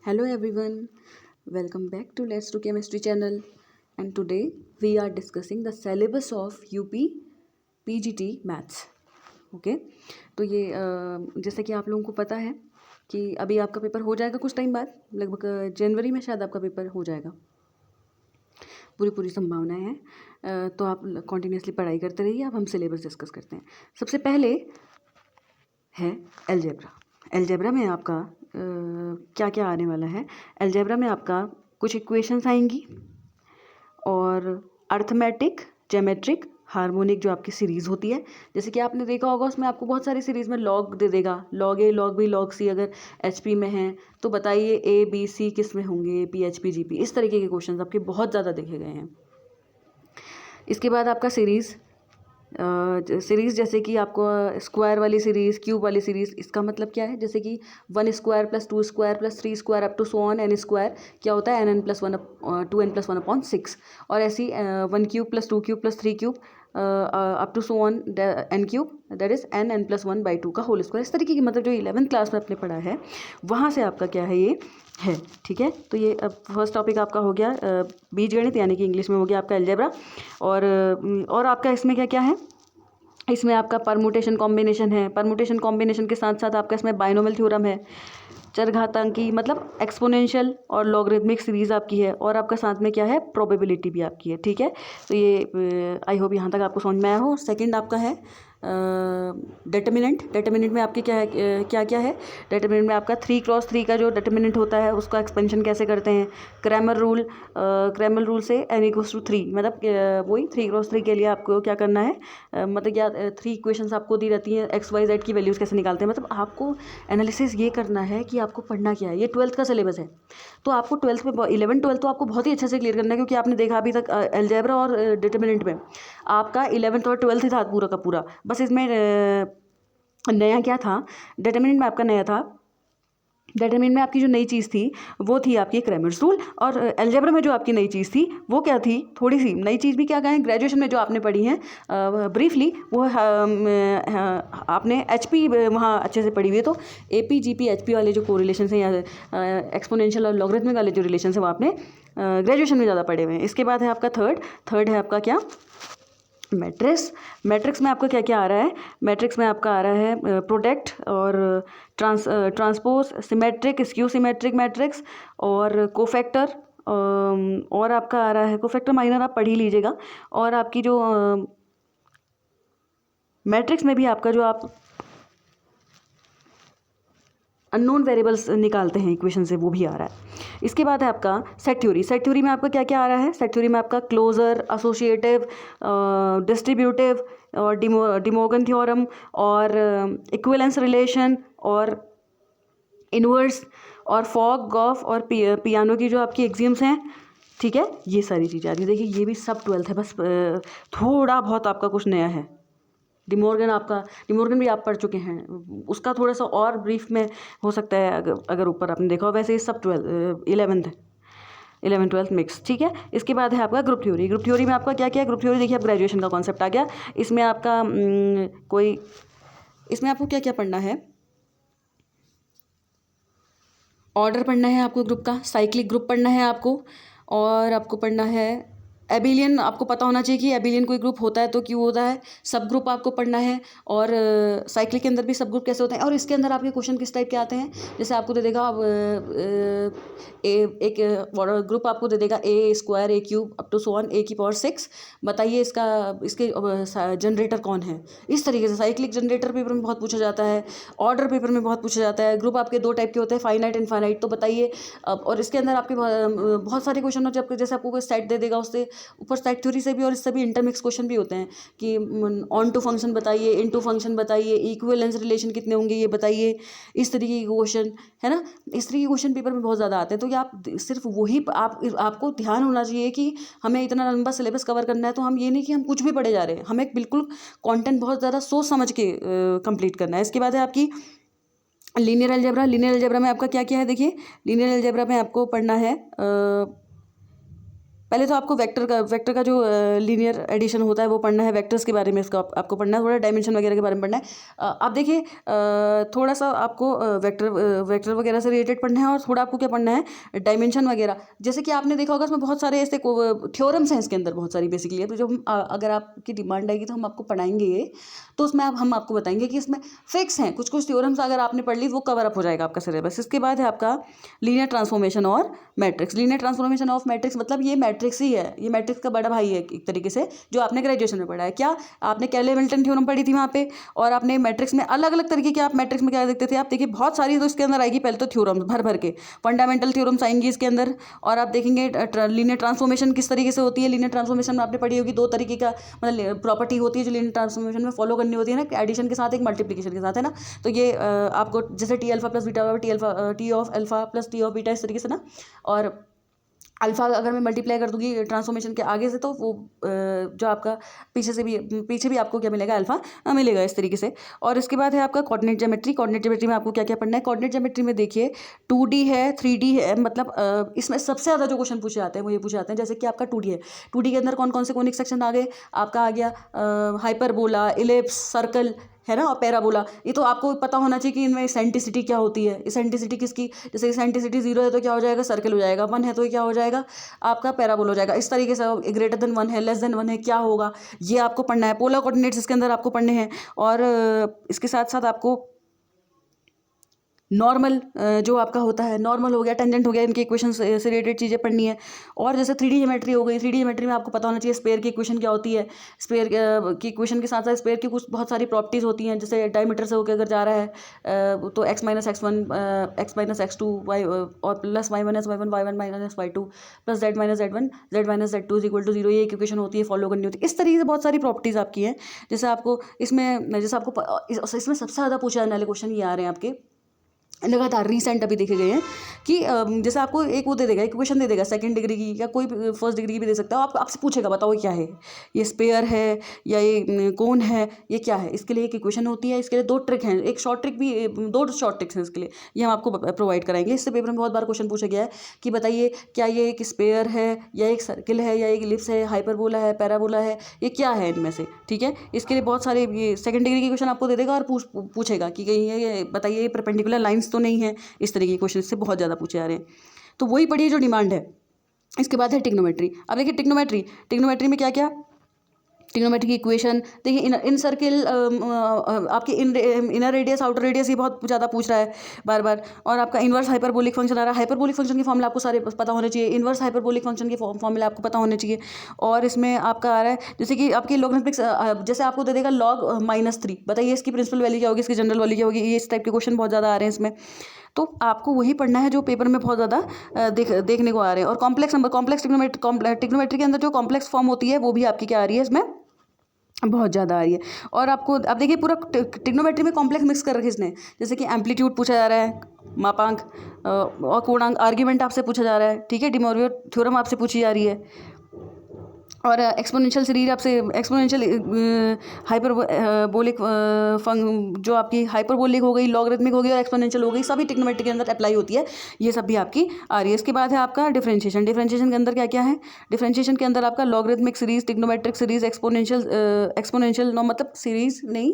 Hello everyone, welcome back to Let's Do Chemistry channel, and today we are discussing the syllabus of UP PGT Maths. Okay तो ये जैसे कि आप लोगों को पता है कि अभी आपका पेपर हो जाएगा कुछ टाइम बाद, लगभग जनवरी में शायद आपका पेपर हो जाएगा, पूरी संभावनाएं हैं। तो आप कॉन्टिन्यूसली पढ़ाई करते रहिए। अब हम सिलेबस डिस्कस करते हैं। सबसे पहले है अलजेब्रा में आपका क्या क्या आने वाला है। अलजेब्रा में आपका कुछ इक्वेशंस आएंगी और अर्थमेटिक, ज्योमेट्रिक, हार्मोनिक जो आपकी सीरीज़ होती है। जैसे कि आपने देखा होगा उसमें आपको बहुत सारी सीरीज़ में लॉग दे देगा, लॉग ए, लॉग बी, लॉग सी। अगर एचपी में है तो बताइए ए बी सी किस में होंगे, पीएचपी जीपी, इस तरीके के क्वेश्चंस आपके बहुत ज़्यादा देखे गए हैं। इसके बाद आपका सीरीज़ जैसे कि आपको स्क्वायर वाली सीरीज़, क्यूब वाली सीरीज़, इसका मतलब क्या है, जैसे कि 1 square plus 2 square plus 3 square up to so on n square क्या होता है, n+1 2n+1/6। और ऐसी 1 cube plus 2 cube plus 3 cube up to so on n cube, that is n+1/2 का होल स्क्वायर। इस तरीके की मतलब जो 11th क्लास में आपने पढ़ा है वहाँ से आपका क्या है, ये है। ठीक है, तो ये अब फर्स्ट टॉपिक आपका हो गया बीजगणित, यानी कि इंग्लिश में हो गया आपका अलजेब्रा। और आपका इसमें क्या क्या है, इसमें आपका परमुटेशन कॉम्बिनेशन है। परमुटेशन कॉम्बिनेशन के साथ साथ आपका इसमें बाइनोमियल थ्योरम है, चरघातांकी मतलब एक्सपोनेंशियल और लॉगरिथमिक सीरीज़ आपकी है, और आपका साथ में क्या है, प्रोबेबिलिटी भी आपकी है। ठीक है, तो ये आई होप यहाँ तक आपको समझ में आया हो। सेकंड आपका है डेटर्मिनेंट में आपके क्या है, क्या है डेटर्मिनेंट में आपका 3x3 का जो डेटर्मिनेंट होता है उसका एक्सपेंशन कैसे करते हैं। क्रैमर रूल से n=3, मतलब वही 3x3 के लिए आपको क्या करना है, मतलब क्या 3 इक्वेशंस आपको दी रहती हैं, x y z की वैल्यूज़ कैसे निकालते हैं। मतलब आपको एनालिसिस ये करना है कि आपको पढ़ना क्या है। ये 12th का सिलेबस है, तो आपको 12th में 11 12 तो आपको बहुत ही अच्छे से क्लियर करना है, क्योंकि आपने देखा अभी तक अलजेब्रा और डिटरमिनेंट में आपका 11th और 12th ही था पूरा का पूरा। बस इसमें नया क्या था, डिटरमिनेंट में आपका नया था, डिटरमिनेंट में आपकी जो नई चीज़ थी वो थी आपकी क्रैमर्स रूल, और अलजेब्रा में जो आपकी नई चीज़ थी वो क्या थी, थोड़ी सी नई चीज़ भी क्या कहें, ग्रेजुएशन में जो आपने पढ़ी है ब्रीफली वो आपने एचपी वहाँ अच्छे से पढ़ी हुई है। तो एपी जीपी एचपी वाले जो कोरिलेशन है या एक्सपोनेंशियल और लॉगरिथमिक वाले जो रिलेशन है वो आपने ग्रेजुएशन में ज़्यादा पढ़े हुए हैं। इसके बाद है आपका थर्ड है आपका क्या, मैट्रिक्स में आपका क्या क्या आ रहा है। मैट्रिक्स में आपका आ रहा है प्रोडक्ट और transpose, symmetric, skew symmetric matrix और कोफैक्टर, और आपका आ रहा है कोफैक्टर माइनर, आप पढ़ ही लीजिएगा। और आपकी जो मैट्रिक्स में भी आपका जो आप अननोन वेरिएबल्स निकालते हैं इक्वेशन से, वो भी आ रहा है। इसके बाद है आपका सेट थ्योरी में आपका क्या क्या आ रहा है। सेट थ्योरी में आपका क्लोजर, एसोसिएटिव, डिस्ट्रीब्यूटिव और डिमोगन थ्योरम और इक्विवेलेंस रिलेशन और इनवर्स और फॉग, गॉफ और पियानो की जो आपकी एक्सियम्स हैं। ठीक है, ये सारी चीज़ें आती है। देखिए ये भी सब 12th है, बस थोड़ा बहुत आपका कुछ नया है। डिमोर्गन भी आप पढ़ चुके हैं, उसका थोड़ा सा और ब्रीफ में हो सकता है अगर ऊपर आपने देखा हो। वैसे ये सब 11th 12th मिक्स। ठीक है, इसके बाद है आपका ग्रुप थ्योरी में आपका क्या क्या है। ग्रुप थ्योरी देखिए, अब ग्रेजुएशन का कॉन्सेप्ट आ गया। इसमें आपका इसमें आपको क्या क्या पढ़ना है, ऑर्डर पढ़ना है आपको ग्रुप का, साइक्लिक ग्रुप पढ़ना है आपको, और आपको पढ़ना है एबिलियन। आपको पता होना चाहिए कि एबिलियन कोई ग्रुप होता है तो क्यों होता है। सब ग्रुप आपको पढ़ना है, और साइक्लिक के अंदर भी सब ग्रुप कैसे होते हैं। और इसके अंदर आपके क्वेश्चन किस टाइप के आते हैं, जैसे आपको दे देगा एक ग्रुप आपको दे देगा A² A³ up to so on A⁴ बताइए इसके जनरेटर कौन है। इस तरीके से साइक्लिक जनरेटर पेपर में बहुत पूछा जाता है, ऑर्डर पेपर में बहुत पूछा जाता है। ग्रुप आपके 2 टाइप के होते हैं, फाइनाइट इनफाइनाइट, तो बताइए। और इसके अंदर आपके बहुत सारे क्वेश्चन होते हैं, जैसे आपको कोई सेट दे देगा उससे ऊपर सेट थ्योरी से भी और इससे भी इंटरमिक्स क्वेश्चन भी होते हैं कि ऑन टू फंक्शन बताइए, इन टू फंक्शन बताइए, इक्विवेलेंस रिलेशन कितने होंगे ये बताइए। इस तरीके के क्वेश्चन है ना, इस तरीके के क्वेश्चन पेपर में बहुत ज़्यादा आते हैं। तो ये आप सिर्फ वही आपको ध्यान होना चाहिए कि हमें इतना लंबा सिलेबस कवर करना है, तो हम ये नहीं कि हम कुछ भी पढ़े जा रहे हैं, हमें बिल्कुल कंटेंट बहुत ज़्यादा सोच समझ के कंप्लीट करना है। इसके बाद है आपकी लीनियर अलजेब्रा में आपका क्या क्या है। देखिए लीनियर अलजेब्रा में आपको पढ़ना है पहले तो आपको वेक्टर का जो लीनियर एडिशन होता है वो पढ़ना है, वेक्टर्स के बारे में इसका आपको पढ़ना है, थोड़ा डायमेंशन वगैरह के बारे में पढ़ना है। आप देखिए थोड़ा सा आपको वेक्टर वगैरह से रिलेटेड पढ़ना है, और थोड़ा आपको क्या पढ़ना है, डायमेंशन वगैरह। जैसे कि आपने देखा होगा इसमें बहुत सारे ऐसे थ्योरम्स हैं इसके अंदर, बहुत सारी बेसिकली। तो जो हम अगर आपकी डिमांड आएगी तो हम आपको पढ़ाएंगे ये, तो उसमें हम आपको बताएंगे कि इसमें फिक्स हैं कुछ कुछ थ्योरम्स, अगर आपने पढ़ ली वो कवर अप हो जाएगा आपका सिलेबस। इसके बाद है आपका लीनियर ट्रांसफॉर्मेशन और matrix. Linear transformation of matrix मतलब ये मैट्रिक्स ही है, ये मैट्रिक्स का बड़ा भाई है एक तरीके से, जो आपने ग्रेजुएशन में पढ़ा है। क्या आपने कैले-हैमिल्टन थ्योरम पढ़ी थी वहाँ पे, और आपने मैट्रिक्स में अलग अलग तरीके के, आप मैट्रिक्स में क्या देखते थे, आप देखिए बहुत सारी तो इसके अंदर आएगी। पहले तो थ्योरम्स भर भर के फंडामेंटल थ्योरम्स आएंगी इसके अंदर, और आप देखेंगे लीनियर ट्रांसफॉर्मेशन किस तरीके से होती है। लीनियर ट्रांसफॉर्मेशन में आपने पढ़ी होगी दो तरीके का मतलब प्रॉपर्टी होती है जो लीनियर ट्रांसफॉर्मेशन में फॉलो करनी होती है ना, एडिशन के साथ एक मल्टीप्लिकेशन के साथ, है ना। तो ये आपको जैसे T alpha plus beta, T of alpha plus T of beta, इस तरीके से ना। और अल्फा अगर मैं मल्टीप्लाई कर दूंगी ट्रांसफॉर्मेशन के आगे से, तो वो जो आपका पीछे भी आपको क्या मिलेगा, अल्फा मिलेगा, इस तरीके से। और इसके बाद है आपका कोऑर्डिनेट ज्योमेट्री। कोऑर्डिनेट ज्योमेट्री में आपको क्या क्या पढ़ना है। कोऑर्डिनेट ज्योमेट्री में देखिए 2D है, 3D है, मतलब इसमें सबसे ज़्यादा जो क्वेश्चन पूछे जाते हैं वो ये पूछे जाते हैं। जैसे कि आपका 2D है, 2D के अंदर कौन कौन से कोनिक सेक्शन आ गए, आपका आ गया हाइपरबोला, इलिप्स, सर्कल, है ना, और पैराबोला। ये तो आपको पता होना चाहिए कि इनमें इसेंट्रिसिटी क्या होती है। इसेंट्रिसिटी किसकी, जैसे इसेंट्रिसिटी 0 है तो क्या हो जाएगा, सर्कल हो जाएगा, 1 है तो क्या हो जाएगा, आपका पैराबोला हो जाएगा। इस तरीके से ग्रेटर देन 1 है, लेस देन 1 है, क्या होगा, ये आपको पढ़ना है। पोलर कोऑर्डिनेट्स इसके अंदर आपको पढ़ने हैं। और इसके साथ साथ आपको नॉर्मल जो आपका होता है, नॉर्मल हो गया, टेंजेंट हो गया, इनके इक्वेशन से रिलेटेड चीज़ें पढ़नी है। और जैसे 3D ज्योमेट्री हो गई, 3D ज्योमेट्री में आपको पता होना चाहिए स्पेयर की इक्वेशन क्या होती है। स्पेयर की इक्वेशन के साथ साथ स्पेयर की कुछ बहुत सारी प्रॉपर्टीज़ होती हैं। जैसे डायमीटर से होकर अगर जा रहा है तो x minus x1, x minus x2, y और plus y minus y1, y1 minus y2 plus z minus z1, z minus z2 is equal to 0, ये एक इक्वेशन होती है, फॉलो करनी होती है। इस तरीके से बहुत सारी प्रॉपर्टीज़ आपकी हैं। जैसे आपको इसमें सबसे ज़्यादा पूछे जाने वाले क्वेश्चन ये आ रहे हैं आपके लगातार रिसेंट अभी देखे गए हैं कि जैसे आपको एक वो दे देगा, इक्वेशन दे देगा सेकंड डिग्री की, या कोई फर्स्ट डिग्री की भी दे सकता है। आपसे पूछेगा बताओ क्या है, ये स्पेयर है या ये कौन है, ये क्या है। इसके लिए एक इक्वेशन होती है, इसके लिए 2 ट्रिक हैं, एक शॉर्ट ट्रिक भी, 2 शॉर्ट ट्रिक्स हैं इसके लिए, ये हम आपको प्रोवाइड कराएंगे। इससे पेपर में बहुत बार क्वेश्चन पूछा गया है कि बताइए क्या ये एक स्पेयर है या एक सर्किल है या एक इलिप्स है, हाइपरबोला है, पैराबोला है, ये क्या है इनमें से, ठीक है। इसके लिए बहुत सारे ये सेकंड डिग्री के क्वेश्चन आपको दे देगा और पूछेगा कि कहीं ये बताइए ये परपेंडिकुलर लाइंस तो नहीं है। इस तरीके के क्वेश्चन इससे बहुत ज़्यादा पूछे जा रहे हैं, तो वही पढ़िए जो डिमांड है। इसके बाद है टिग्नोमेट्री। अब देखिए टिग्नोमेट्री में क्या क्या, टिग्नोमेट्री की इक्वेशन देखिए, इन सर्किल आपकी इनर रेडियस, आउटर रेडियस, ये बहुत ज़्यादा पूछ रहा है बार बार। और आपका इन्वर्स हाइपरबोलिक फंक्शन आ रहा है, हाइपरबोलिक फंक्शन के फॉर्मूला आपको सारे पता होने चाहिए, इन्वर्स हाइपरबोलिक फंक्शन के फॉर्मूला आपको पता होने चाहिए। और इसमें आपका आ रहा है जैसे कि आपकी लॉगरिथमिक्स, जैसे आपको दे देगा log -3, बताइए इसकी प्रिंसिपल वैल्यू क्या होगी, इसकी जनरल वैल्यू क्या होगी, ये इस टाइप के क्वेश्चन बहुत ज़्यादा आ रहे हैं इसमें। तो आपको वही पढ़ना है जो पेपर में बहुत ज़्यादा देखने को आ रहे हैं। और कॉम्प्लेक्स टिग्नोमेट्री के अंदर जो कॉम्प्लेक्स फॉर्म होती है वो भी आपकी क्या आ रही है, इसमें बहुत ज़्यादा आ रही है। और आपको अब देखिए पूरा टिग्नोमेट्री में कॉम्प्लेक्स मिक्स कर रखी इसने, जैसे कि एम्पलीट्यूड पूछा जा रहा है, मापांक और कोणांक, आर्ग्यूमेंट आपसे पूछा जा रहा है, ठीक है, डी मोरविया थ्योरम आपसे पूछी जा रही है। और एक्सपोनेंशियल सीरीज आपसे, एक्सपोनेंशियल हाइपरबोलिक जो आपकी हाइपरबोलिक हो गई, लॉगरिथमिक हो गई और एक्सपोनेंशियल हो गई, सभी टिग्नोमेट्री के अंदर अप्लाई होती है, ये सब भी आपकी आ रही है। इसके बाद है आपका डिफरेंशिएशन। डिफरेंशिएशन के अंदर क्या क्या है, डिफरेंशिएशन के अंदर आपका logarithmic series, trigonometric series, exponential no मतलब सीरीज नहीं,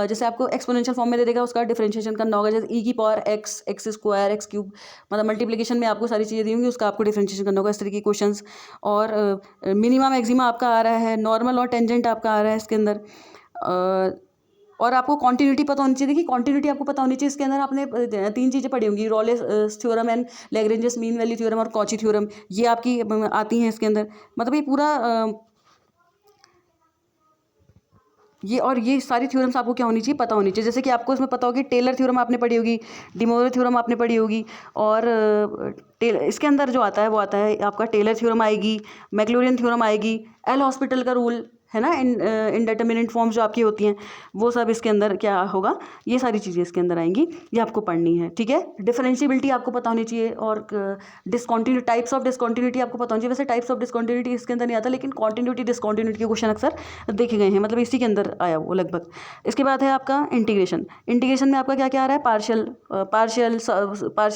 जैसे आपको एक्सपोनेंशियल फॉर्म में दे देगा उसका डिफरेंशिएशन करना होगा, जैसे e⁻x, x², x³ मतलब मल्टीप्लिकेशन में आपको सारी चीज़ें दी होंगी, उसका आपको डिफरेंशिएशन करना होगा, इस तरीके के क्वेश्चन। और मिनिमम मैक्सिमम आपका आ रहा है, नॉर्मल और टेंजेंट आपका आ रहा है इसके अंदर। और आपको कॉन्टिन्यूटी पता होनी चाहिए। देखिए कॉन्टिन्यूटी आपको पता होनी चाहिए, इसके अंदर आपने 3 चीज़ें पढ़ी होंगी, Rolle's theorem and Lagrange's mean value theorem और कॉची थ्योरम, ये आपकी आती हैं इसके अंदर। मतलब ये पूरा ये सारी थ्योरम्स आपको क्या होनी चाहिए, पता होनी चाहिए। जैसे कि आपको इसमें पता होगी टेलर थ्योरम आपने पढ़ी होगी, डी मोरविया थ्योरम आपने पढ़ी होगी। और इसके अंदर जो आता है वो आता है आपका टेलर थ्योरम आएगी, मैक्लॉरिन थ्योरम आएगी, एल हॉस्पिटल का रूल है ना, इनडेटर्मिनेंट फॉर्म्स जो आपकी होती हैं वो सब इसके अंदर क्या होगा, ये सारी चीज़ें इसके अंदर आएंगी, ये आपको पढ़नी है, ठीक है। डिफरेंशिएबिलिटी आपको पता होनी चाहिए। और डिसकॉन्टिन्यूटी, टाइप्स ऑफ डिसकॉन्टिन्यूटी आपको पता होनी चाहिए। वैसे टाइप्स ऑफ डिसकॉन्टिन्यूटी इसके अंदर नहीं आता, लेकिन कॉन्टिन्यूटी डिसकॉन्टिन्यूटी के क्वेश्चन अक्सर देखे गए हैं, मतलब इसी के अंदर आया वो लगभग। इसके बाद है आपका इंटीग्रेशन। इंटीग्रेशन में आपका क्या क्या आ रहा है, पार्शियल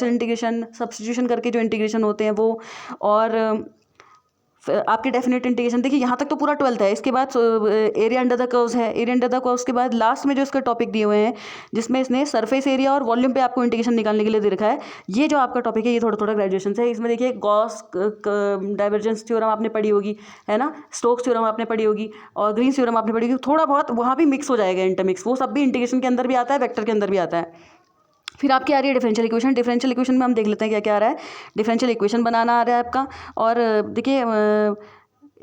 इंटीग्रेशन, सब्स्टिट्यूशन करके जो इंटीग्रेशन होते हैं वो, और आपकी डेफिनेट इंटीग्रेशन, देखिए यहाँ तक तो पूरा 12th है। इसके बाद एरिया अंडर द कर्व्स है, एरिया अंडर द कर्व्स के बाद लास्ट में जो इसका टॉपिक दिए हुए हैं जिसमें इसने सरफेस एरिया और वॉल्यूम पे आपको इंटीग्रेशन निकालने के लिए दे रखा है। ये जो आपका टॉपिक है ये थोड़ा थोड़ा ग्रेजुएशन से है। इसमें देखिए गॉस डाइवर्जेंस थ्योरम आपने पढ़ी होगी, है ना, स्टोक्स थ्योरम आपने पढ़ी होगी और ग्रीन्स थ्योरम आपने पढ़ी होगी। थोड़ा बहुत वहाँ भी मिक्स हो जाएगा, इंटरमिक्स, वो सब भी इंटीग्रेशन के अंदर भी आता है, वेक्टर के अंदर भी आता है। फिर आपकी आ रही है डिफरेंशियल इक्वेशन। डिफरेंशियल इक्वेशन में हम देख लेते हैं क्या क्या आ रहा है। डिफरेंशियल इक्वेशन बनाना आ रहा है आपका, और देखिए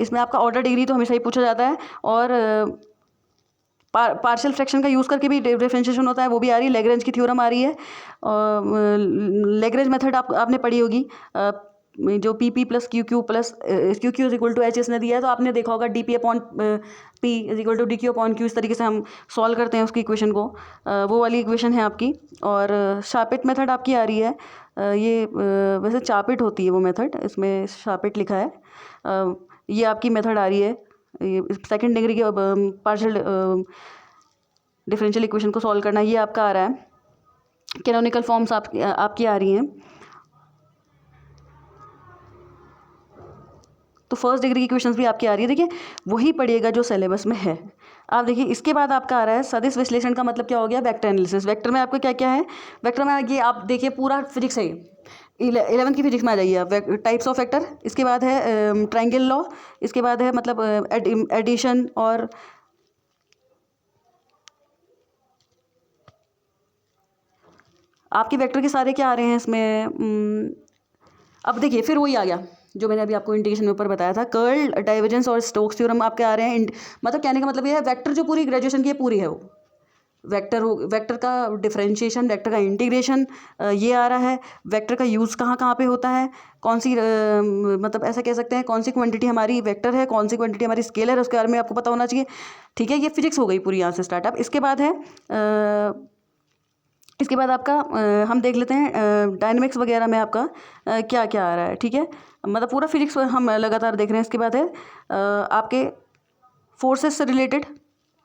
इसमें आपका ऑर्डर डिग्री तो हमेशा ही पूछा जाता है, और पार्शियल फ्रैक्शन का यूज़ करके भी डिफरेंशिएशन होता है, वो भी आ रही है। लैग्रेंज की थ्योरम आ रही है, लैग्रेंज मेथड आपने पढ़ी होगी, जो p p plus q q plus q q is equal to H इसने दिया है, तो आपने देखा होगा d p upon p is equal to d q upon q. इस तरीके से हम सॉल्व करते हैं उसकी इक्वेशन को, वो वाली इक्वेशन है आपकी। और शार्पिट मेथड आपकी आ रही है, ये वैसे चार्पिट होती है वो मेथड, इसमें शार्पिट लिखा है। ये आपकी मेथड आ रही है, ये सेकेंड डिग्री के पार्शियल डिफरेंशियल इक्वेशन को सॉल्व करना, ये आपका आ रहा है। कैनोनिकल फॉर्म्स आपकी आ रही हैं। तो फर्स्ट डिग्री की क्वेश्चंस भी आपकी आ रही है, देखिए वही पढ़िएगा जो सिलेबस में है। आप देखिए इसके बाद आपका आ रहा है सदिश विश्लेषण का मतलब क्या हो गया, वेक्टर एनालिसिस। वेक्टर में आपको क्या क्या है, वेक्टर में ये आप देखिए पूरा फिजिक्स है, 11th की फिजिक्स में आ जाइए आप। टाइप्स ऑफ वेक्टर, इसके बाद है ट्रायंगल लॉ, इसके बाद है मतलब एडिशन, और आपके वेक्टर के सारे क्या आ रहे हैं इसमें। अब देखिए फिर वही आ गया जो मैंने अभी आपको इंटीग्रेशन में ऊपर बताया था, कर्ल, डाइवर्जेंस और स्टोक्स थ्योरम आपके आ रहे हैं। मतलब कहने का मतलब ये है वेक्टर जो पूरी ग्रेजुएशन की है पूरी है, वो वेक्टर का डिफरेंशिएशन, वेक्टर का इंटीग्रेशन ये आ रहा है। वेक्टर का यूज़ कहाँ कहाँ पे होता है, कौन सी मतलब ऐसा कह सकते हैं कौन सी क्वांटिटी हमारी वेक्टर है, कौन सी क्वांटिटी हमारी स्केलर है, उसके बारे में आपको पता होना चाहिए। ठीक है, ये फिजिक्स हो गई पूरी यहाँ से स्टार्ट। अब इसके बाद है इसके बाद आपका हम देख लेते हैं डायनेमिक्स वगैरह में आपका क्या क्या आ रहा है। ठीक है, मतलब पूरा फिजिक्स हम लगातार देख रहे हैं। इसके बाद है आपके फोर्सेस से रिलेटेड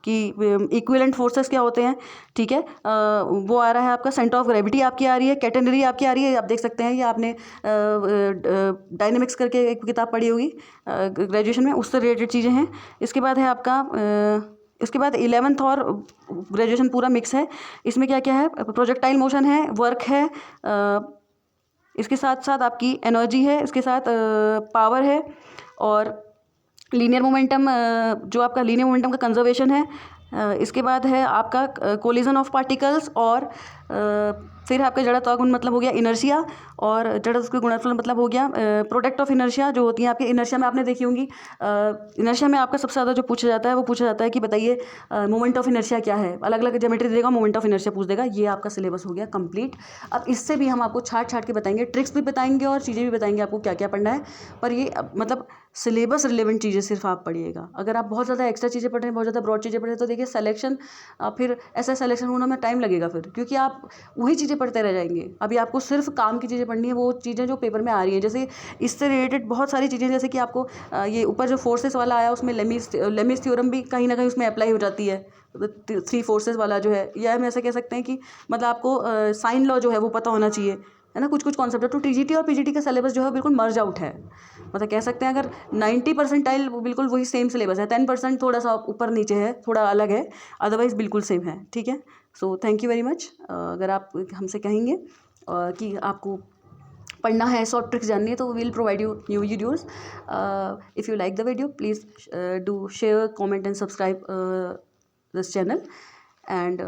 कि इक्विवेलेंट फोर्सेस क्या होते हैं। ठीक है, वो आ रहा है आपका। सेंटर ऑफ ग्रेविटी आपकी आ रही है, कैटेनरी आपकी आ रही है। आप देख सकते हैं ये आपने डायनेमिक्स करके एक किताब पढ़ी होगी ग्रेजुएशन में, उससे रिलेटेड चीज़ें हैं। इसके बाद है आपका इसके बाद 11th और ग्रेजुएशन पूरा मिक्स है। इसमें क्या क्या है, प्रोजेक्टाइल मोशन है, वर्क है, इसके साथ साथ आपकी एनर्जी है, इसके साथ पावर है, और लीनियर मोमेंटम, जो आपका लीनियर मोमेंटम का कंजर्वेशन है। इसके बाद है आपका कोलिजन ऑफ पार्टिकल्स, और फिर आपका जड़त्व गुण मतलब हो गया इनर्शिया, और जड़त्व गुणनफल मतलब हो गया प्रोडक्ट ऑफ इनर्शिया जो होती है आपके। इनर्शिया में आपने देखी होंगी, इनर्शिया में आपका सबसे ज़्यादा जो पूछा जाता है वो पूछा जाता है कि बताइए मोमेंट ऑफ इनर्शिया क्या है। अलग अलग ज्योमेट्री देगा, मोमेंट ऑफ इनर्शिया पूछ देगा। ये आपका सिलेबस हो गया कंप्लीट। अब इससे भी हम आपको छाट छाट के बताएंगे, ट्रिक्स भी बताएंगे और चीज़ें भी बताएंगे आपको क्या क्या पढ़ना है। पर ये मतलब सिलेबस रिलेवेंट चीज़ें सिर्फ आप पढ़िएगा। अगर आप बहुत ज़्यादा एक्स्ट्रा चीज़ें पढ़ रहे हैं, बहुत ज़्यादा ब्रॉड चीज़ें पढ़ रहे हैं, तो देखिए सिलेक्शन फिर ऐसा सिलेक्शन होने में टाइम लगेगा फिर, क्योंकि आप वही चीज़ें पढ़ते रह जाएंगे। अभी आपको सिर्फ काम की चीज़ें पढ़नी है, वो चीज़ें जो पेपर में आ रही हैं। जैसे इससे रिलेटेड बहुत सारी चीज़ें, जैसे कि आपको ये ऊपर जो फोर्सेस वाला आया उसमें लेमिस थ्योरम भी कहीं ना कहीं उसमें अप्लाई हो जाती है। 3 फोर्सेस वाला जो है, या हम ऐसा कह सकते हैं कि मतलब आपको साइन लॉ जो है वो पता होना चाहिए, है ना, कुछ कुछ कॉन्सेप्ट है। तो टीजीटी और पीजीटी का सिलेबस जो है बिल्कुल मर्ज आउट है। मतलब कह सकते हैं अगर 90% बिल्कुल वही सेम सिलेबस है, 10% थोड़ा सा ऊपर नीचे है, थोड़ा अलग है, अदरवाइज़ बिल्कुल सेम है। ठीक है, so thank you very much. अगर आप हमसे कहेंगे कि आपको पढ़ना है, शॉर्ट ट्रिक्स जाननी है, तो will provide you new videos. If you like the video please do share, comment and subscribe this channel. And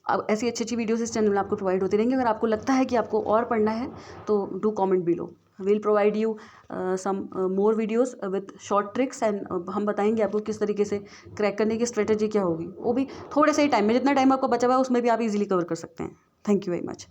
अब ऐसी अच्छी अच्छी वीडियोस इस चैनल में आपको प्रोवाइड होती रहेंगी। अगर आपको लगता है कि आपको और पढ़ना है तो do comment below, will provide you some more videos with short tricks, and हम बताएंगे आपको किस तरीके से क्रैक करने की स्ट्रेटजी क्या होगी, वो भी थोड़े से ही टाइम में। जितना टाइम आपको बचा हुआ है उसमें भी आप इजीली कवर कर सकते हैं। Thank you very much.